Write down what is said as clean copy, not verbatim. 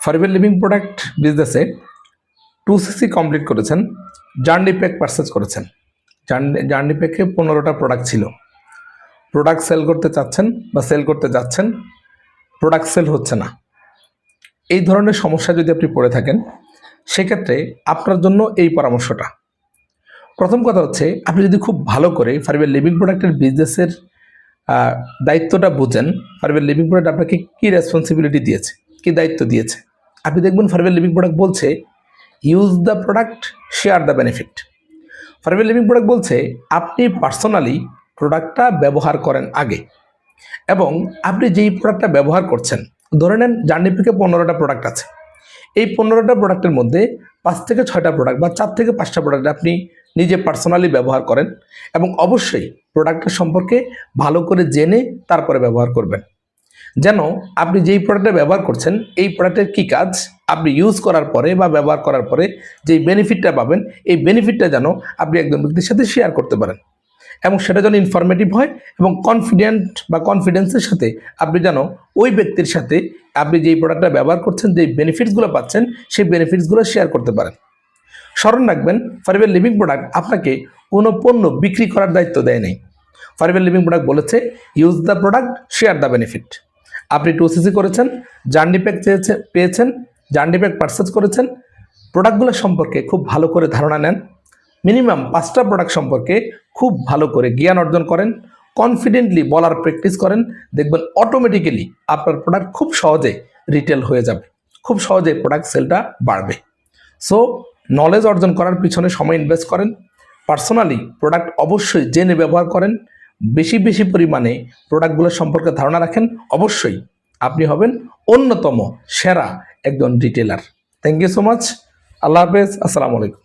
ফারবেল living product বিজনেসে 2cc complete করেছেন, journey pack purchase করেছেন। জার্নি প্যাকে 15টা প্রোডাক্ট ছিল। প্রোডাক্ট সেল করতে চাচ্ছেন বা সেল করতে যাচ্ছেন, প্রোডাক্ট সেল হচ্ছে না। এই ধরনের সমস্যা যদি আপনি পড়ে থাকেন, সেক্ষেত্রে আপনার জন্য এই পরামর্শটা। প্রথম কথা হচ্ছে, আপনি যদি খুব ভালো করে ফারবেল লিভিং প্রোডাক্টের বিজনেসের দায়িত্বটা বুঝেন, ফারবেল লিভিং প্রোডাক্ট আপনাকে কী রেসপন্সিবিলিটি দিয়েছে, কী দায়িত্ব দিয়েছে। আপনি দেখবেন ফারবেল লিভিং প্রোডাক্ট বলছে use the product, share the benefit. Forever living product বলছে আপনি পার্সোনালি প্রোডাক্টটা ব্যবহার করেন আগে, এবং আপনি যেই প্রোডাক্টটা ব্যবহার করছেন, ধরে নেন জার্নি প্যাকে 15টা প্রোডাক্ট আছে। এই 15টা প্রোডাক্টের মধ্যে 5 থেকে 6টা প্রোডাক্ট বা 4 থেকে 5টা প্রোডাক্ট আপনি নিজে পার্সোনালি ব্যবহার করেন, এবং অবশ্যই প্রোডাক্টের সম্পর্কে ভালো করে জেনে তারপরে ব্যবহার করবেন, যেন আপনি যেই প্রোডাক্টটা ব্যবহার করছেন এই প্রোডাক্টের কী কাজ, আপনি ইউজ করার পরে বা ব্যবহার করার পরে যেই বেনিফিটটা পাবেন, এই বেনিফিটটা যেন আপনি একজন ব্যক্তির সাথে শেয়ার করতে পারেন, এবং সেটা যেন ইনফরমেটিভ হয় এবং কনফিডেন্সের সাথে আপনি যেন ওই ব্যক্তির সাথে আপনি যেই প্রোডাক্টটা ব্যবহার করছেন, যেই বেনিফিটসগুলো পাচ্ছেন, সেই বেনিফিটসগুলো শেয়ার করতে পারেন। স্মরণ রাখবেন, ফারবেল লিভিং প্রোডাক্ট আপনাকে কোনো পণ্য বিক্রি করার দায়িত্ব দেয় নাই। ফারবেল লিভিং প্রোডাক্ট বলেছে use the product, share the benefit. আপনি 2cc করেছেন, জার্নি প্যাক পেয়েছেন, জার্নি প্যাক পারচেজ করেছেন, প্রোডাক্টগুলো সম্পর্কে খুব ভালো করে ধারণা নেন, মিনিমাম 5টা প্রোডাক্ট সম্পর্কে খুব ভালো করে জ্ঞান অর্জন করেন, কনফিডেন্টলি বলার প্র্যাকটিস করেন, দেখবেন অটোমেটিক্যালি আপনার প্রোডাক্ট খুব সহজে রিটেল হয়ে যাবে, খুব সহজে প্রোডাক্ট সেলটা বাড়বে। সো নলেজ অর্জন করার পিছনে সময় ইনভেস্ট করেন, পার্সোনালি প্রোডাক্ট অবশ্যই জেনে ব্যবহার করেন, বেশি বেশি পরিমাণে প্রোডাক্টগুলোর সম্পর্কে ধারণা রাখেন, অবশ্যই আপনি হবেন অন্যতম সেরা একজন retailer. Thank you so much. Allah হাফেজ। আসসালামু আলাইকুম।